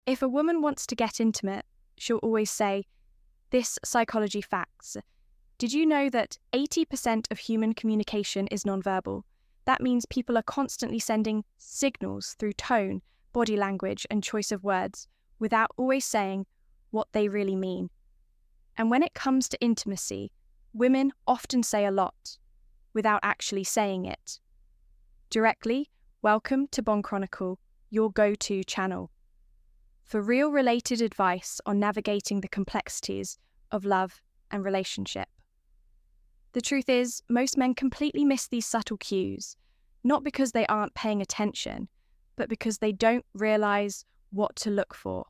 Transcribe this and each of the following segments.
If a woman wants to get intimate, she'll always say, "This psychology facts. Did you know that 80% of human communication is nonverbal? That means people are constantly sending signals through tone, body language, and choice of words without always saying what they really mean." And when it comes to intimacy, women often say a lot without actually saying it. Directly, welcome to Bon Chronicle, your go-to channel for real related advice on navigating the complexities of love and relationship. The truth is, most men completely miss these subtle cues, not because they aren't paying attention, but because they don't realize what to look for.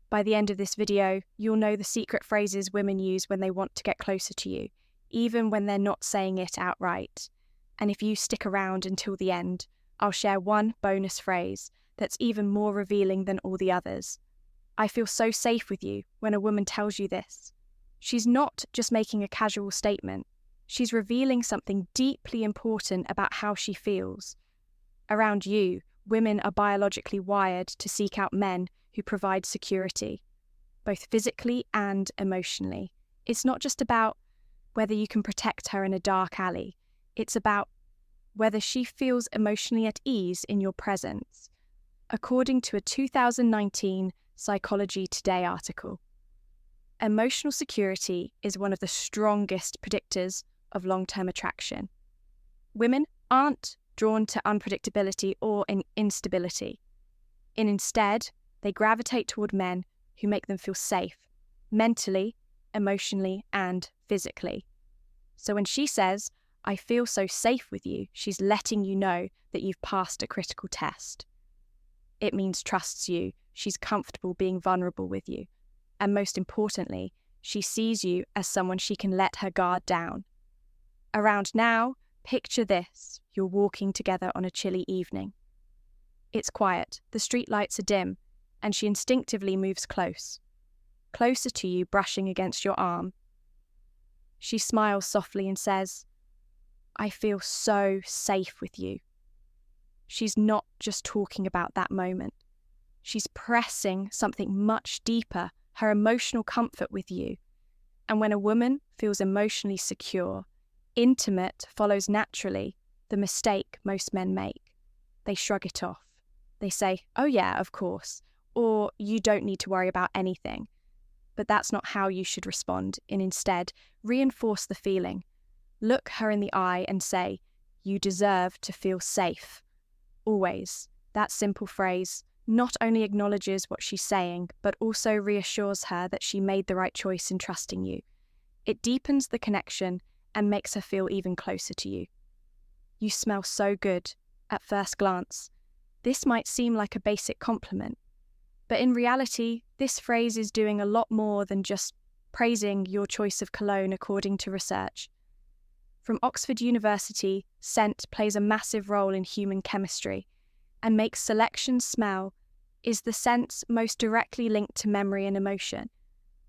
By the end of this video, you'll know the secret phrases women use when they want to get closer to you, even when they're not saying it outright. And if you stick around until the end, I'll share one bonus phrase that's even more revealing than all the others. I feel so safe with you when a woman tells you this. She's not just making a casual statement. She's revealing something deeply important about how she feels. Around you, women are biologically wired to seek out men who provide security, both physically and emotionally. It's not just about whether you can protect her in a dark alley. It's about whether she feels emotionally at ease in your presence, according to a 2019 Psychology Today article. Emotional security is one of the strongest predictors of long-term attraction. Women aren't drawn to unpredictability or instability. Instead, they gravitate toward men who make them feel safe, mentally, emotionally, and physically. So when she says, "I feel so safe with you," she's letting you know that you've passed a critical test. It means trusts you, she's comfortable being vulnerable with you, and most importantly, she sees you as someone she can let her guard down. Around now, picture this: you're walking together on a chilly evening. It's quiet, the street lights are dim, and she instinctively moves closer to you, brushing against your arm. She smiles softly and says, "I feel so safe with you." She's not just talking about that moment. She's pressing something much deeper, her emotional comfort with you. And when a woman feels emotionally secure, intimate follows naturally, the mistake most men make. They shrug it off. They say, "Oh yeah, of course," or "You don't need to worry about anything." But that's not how you should respond, and instead, reinforce the feeling. Look her in the eye and say, "You deserve to feel safe." Always. That simple phrase not only acknowledges what she's saying, but also reassures her that she made the right choice in trusting you. It deepens the connection and makes her feel even closer to you. "You smell so good." At first glance, this might seem like a basic compliment, but in reality, this phrase is doing a lot more than just praising your choice of cologne, according to research. From Oxford University, scent plays a massive role in human chemistry, and makes selection smell is the sense most directly linked to memory and emotion,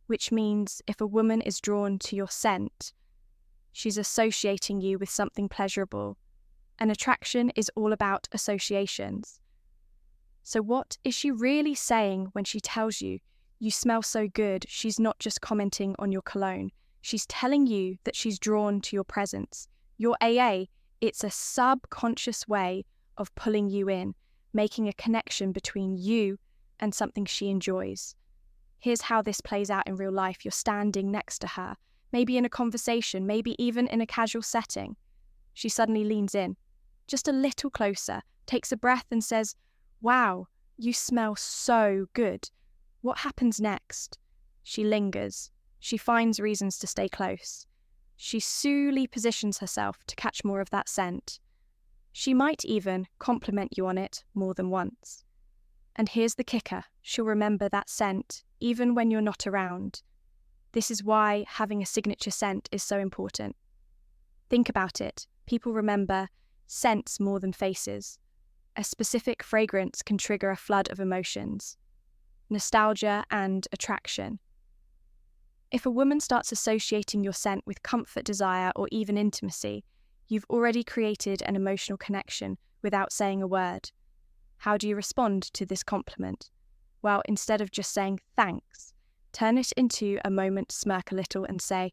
which means if a woman is drawn to your scent, she's associating you with something pleasurable. And attraction is all about associations. So what is she really saying when she tells you, "You smell so good"? She's not just commenting on your cologne. She's telling you that she's drawn to your presence. Your AA, it's a subconscious way of pulling you in, making a connection between you and something she enjoys. Here's how this plays out in real life. You're standing next to her, maybe in a conversation, maybe even in a casual setting. She suddenly leans in, just a little closer, takes a breath and says, "Wow, you smell so good." What happens next? She lingers. She finds reasons to stay close. She slowly positions herself to catch more of that scent. She might even compliment you on it more than once. And here's the kicker: she'll remember that scent even when you're not around. This is why having a signature scent is so important. Think about it. People remember scents more than faces. A specific fragrance can trigger a flood of emotions, nostalgia and attraction. If a woman starts associating your scent with comfort, desire, or even intimacy, you've already created an emotional connection without saying a word. How do you respond to this compliment? well, instead of just saying thanks, turn it into a moment, smirk a little and say,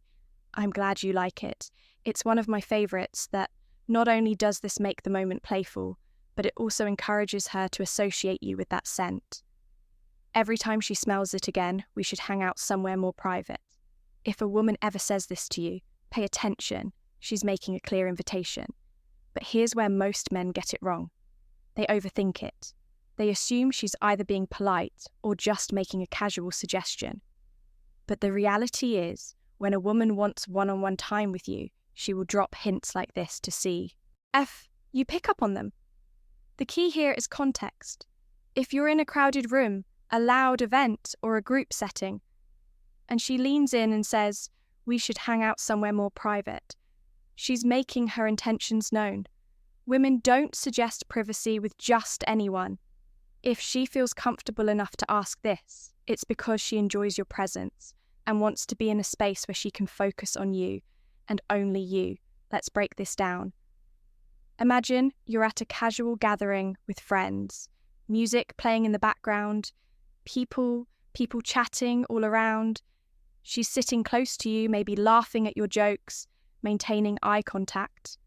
I'm glad you like it. It's one of my favourites that not only does this make the moment playful, but it also encourages her to associate you with that scent. Every time she smells it again, we should hang out somewhere more private. If a woman ever says this to you, pay attention. She's making a clear invitation. But here's where most men get it wrong. They overthink it. They assume she's either being polite or just making a casual suggestion. But the reality is, when a woman wants one-on-one time with you, she will drop hints like this to see if you pick up on them. The key here is context. If you're in a crowded room, a loud event, or a group setting, and she leans in and says, we should hang out somewhere more private, she's making her intentions known. Women don't suggest privacy with just anyone. If she feels comfortable enough to ask this, it's because she enjoys your presence and wants to be in a space where she can focus on you and only you. Let's break this down. Imagine you're at a casual gathering with friends, music playing in the background, people chatting all around. She's sitting close to you, maybe laughing at your jokes, maintaining eye contact.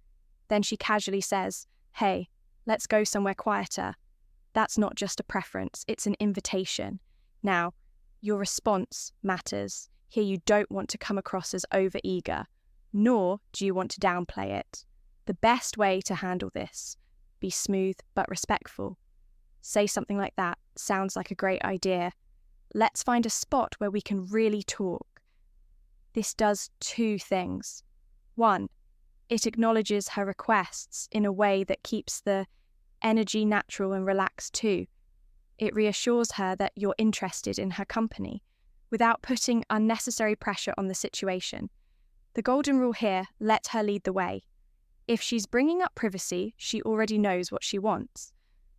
Then she casually says, hey, let's go somewhere quieter. That's not just a preference, it's an invitation. Now, your response matters. Here you don't want to come across as overeager, nor do you want to downplay it. The best way to handle this, be smooth but respectful. Say something like that, sounds like a great idea. Let's find a spot where we can really talk. This does two things. One, it acknowledges her requests in a way that keeps the energy natural and relaxed too. It reassures her that you're interested in her company without putting unnecessary pressure on the situation. The golden rule here, let her lead the way. If she's bringing up privacy, she already knows what she wants.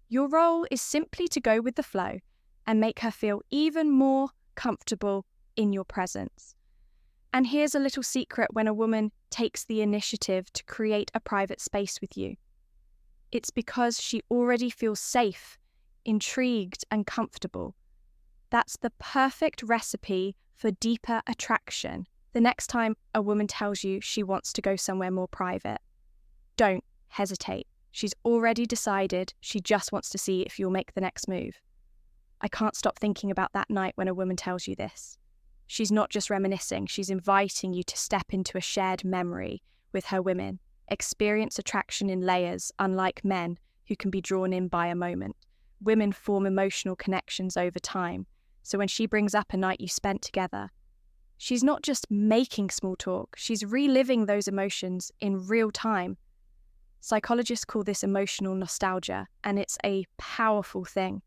Your role is simply to go with the flow and make her feel even more comfortable in your presence. And here's a little secret when a woman takes the initiative to create a private space with you. It's because she already feels safe, intrigued, and comfortable. That's the perfect recipe for deeper attraction. The next time a woman tells you she wants to go somewhere more private, don't hesitate. She's already decided she just wants to see if you'll make the next move. I can't stop thinking about that night when a woman tells you this. She's not just reminiscing, she's inviting you to step into a shared memory with her women. Experience attraction in layers, unlike men who can be drawn in by a moment. Women form emotional connections over time, so when she brings up a night you spent together, she's not just making small talk, she's reliving those emotions in real time. Psychologists call this emotional nostalgia, and it's a powerful thing.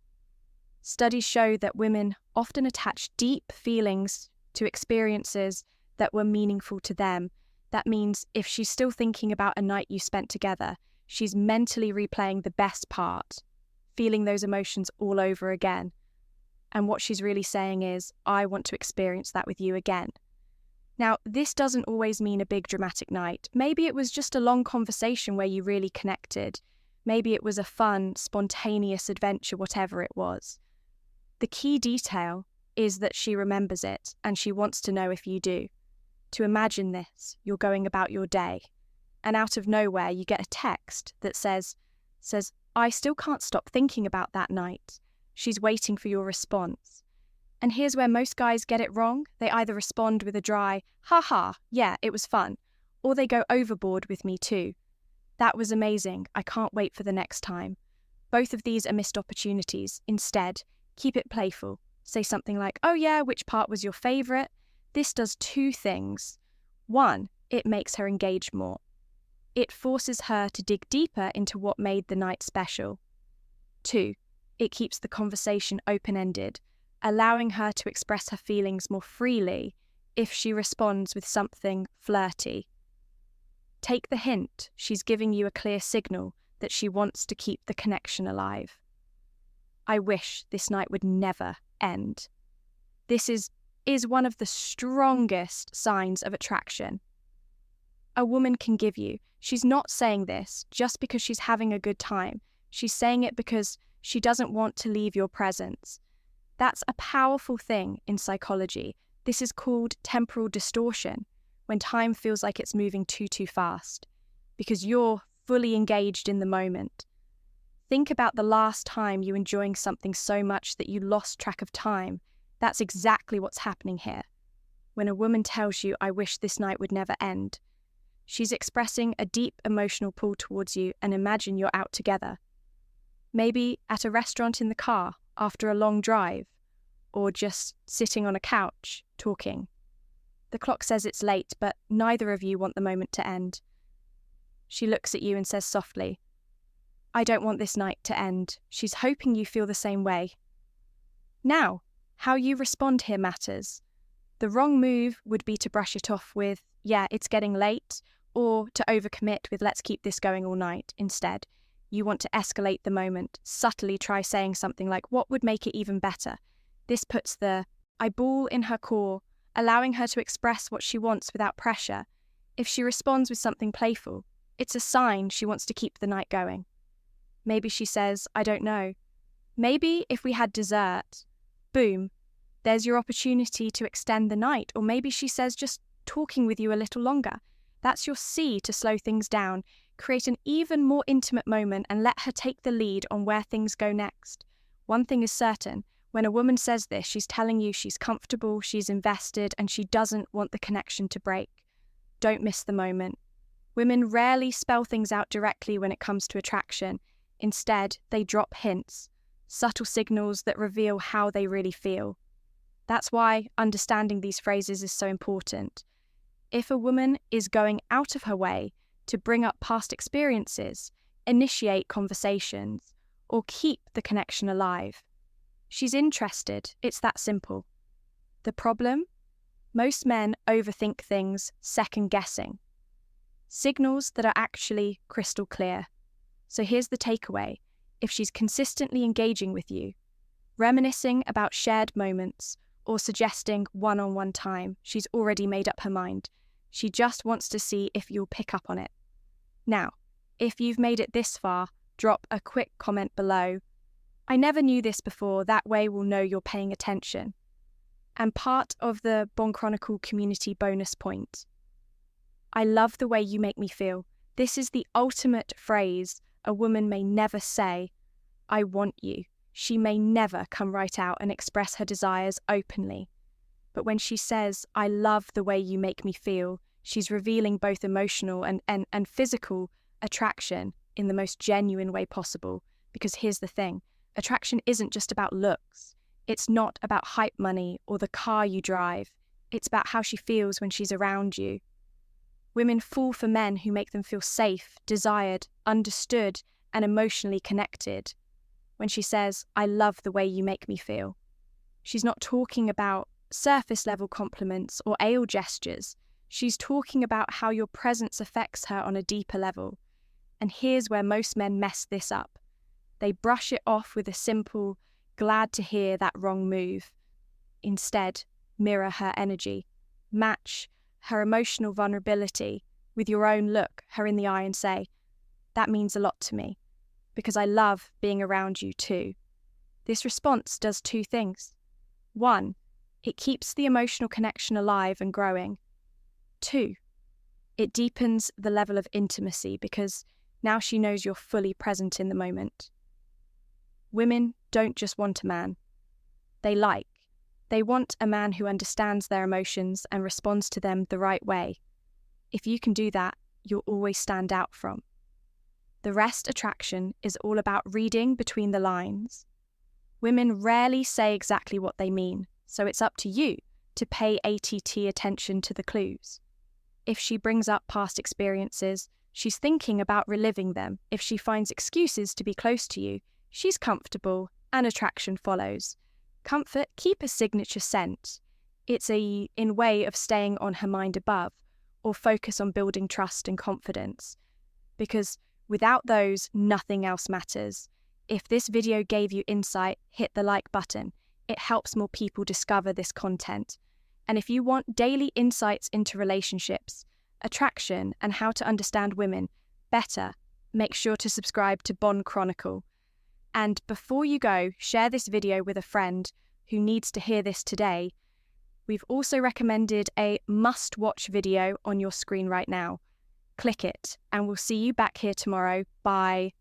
Studies show that women often attach deep feelings to experiences that were meaningful to them. That means if she's still thinking about a night you spent together, she's mentally replaying the best part, feeling those emotions all over again. And what she's really saying is, I want to experience that with you again. Now, this doesn't always mean a big dramatic night. Maybe it was just a long conversation where you really connected. Maybe it was a fun, spontaneous adventure, whatever it was. The key detail is that she remembers it and she wants to know if you do. To imagine this, you're going about your day, and out of nowhere you get a text that says, I still can't stop thinking about that night. She's waiting for your response. And here's where most guys get it wrong. They either respond with a dry, haha, yeah, it was fun, or they go overboard with me too. That was amazing, I can't wait for the next time. Both of these are missed opportunities. Instead, keep it playful. Say something like, oh yeah, which part was your favourite? This does two things. One, it makes her engage more. It forces her to dig deeper into what made the night special. Two, it keeps the conversation open-ended, allowing her to express her feelings more freely if she responds with something flirty. Take the hint, she's giving you a clear signal that she wants to keep the connection alive. I wish this night would never end. This is one of the strongest signs of attraction a woman can give you. She's not saying this just because she's having a good time. She's saying it because she doesn't want to leave your presence. That's a powerful thing in psychology. This is called temporal distortion, when time feels like it's moving too fast, because you're fully engaged in the moment. Think about the last time you were enjoying something so much that you lost track of time. That's exactly what's happening here. When a woman tells you, "I wish this night would never end," she's expressing a deep emotional pull towards you, and imagine you're out together. Maybe at a restaurant in the car after a long drive, or just sitting on a couch talking. The clock says it's late, but neither of you want the moment to end. She looks at you and says softly, "I don't want this night to end." She's hoping you feel the same way. Now, how you respond here matters. The wrong move would be to brush it off with, "Yeah, it's getting late," or to overcommit with, "Let's keep this going all night." Instead, you want to escalate the moment, subtly try saying something like, "What would make it even better?" This puts the "I" ball in her core, allowing her to express what she wants without pressure. If she responds with something playful, it's a sign she wants to keep the night going. Maybe she says, "I don't know. Maybe if we had dessert," boom, there's your opportunity to extend the night. Or maybe she says, "Just talking with you a little longer." That's your C to slow things down, create an even more intimate moment, and let her take the lead on where things go next. One thing is certain, when a woman says this, she's telling you she's comfortable, she's invested, and she doesn't want the connection to break. Don't miss the moment. Women rarely spell things out directly when it comes to attraction. Instead, they drop hints, subtle signals that reveal how they really feel. That's why understanding these phrases is so important. If a woman is going out of her way to bring up past experiences, initiate conversations, or keep the connection alive, she's interested. It's that simple. The problem? Most men overthink things, second-guessing. Signals that are actually crystal clear. So here's the takeaway. If she's consistently engaging with you, reminiscing about shared moments, or suggesting one-on-one time, she's already made up her mind. She just wants to see if you'll pick up on it. Now, if you've made it this far, drop a quick comment below. "I never knew this before." That way we'll know you're paying attention. And part of the Bon Chronicle community bonus point. "I love the way you make me feel." This is the ultimate phrase a woman may never say, "I want you." She may never come right out and express her desires openly. But when she says, "I love the way you make me feel," she's revealing both emotional and physical attraction in the most genuine way possible. Because here's the thing, attraction isn't just about looks. It's not about hype money or the car you drive. It's about how she feels when she's around you. Women fall for men who make them feel safe, desired, understood, and emotionally connected. When she says, "I love the way you make me feel," she's not talking about surface-level compliments or ale gestures. She's talking about how your presence affects her on a deeper level. And here's where most men mess this up. They brush it off with a simple, "Glad to hear that" wrong move. Instead, mirror her energy. Match her emotional vulnerability with your own, look her in the eye and say, "That means a lot to me, because I love being around you too." This response does two things. One, it keeps the emotional connection alive and growing. Two, it deepens the level of intimacy because now she knows you're fully present in the moment. Women don't just want a man. They want a man who understands their emotions and responds to them the right way. If you can do that, you'll always stand out from. The rest attraction is all about reading between the lines. Women rarely say exactly what they mean, so it's up to you to pay ATT attention to the clues. If she brings up past experiences, she's thinking about reliving them. If she finds excuses to be close to you, she's comfortable and attraction follows. Comfort, keep a signature scent. It's in way of staying on her mind above, or focus on building trust and confidence. Because without those, nothing else matters. If this video gave you insight, hit the like button. It helps more people discover this content. And if you want daily insights into relationships, attraction, and how to understand women better, make sure to subscribe to Bon Chronicle. And before you go, share this video with a friend who needs to hear this today, we've also recommended a must-watch video on your screen right now. Click it, and we'll see you back here tomorrow. Bye.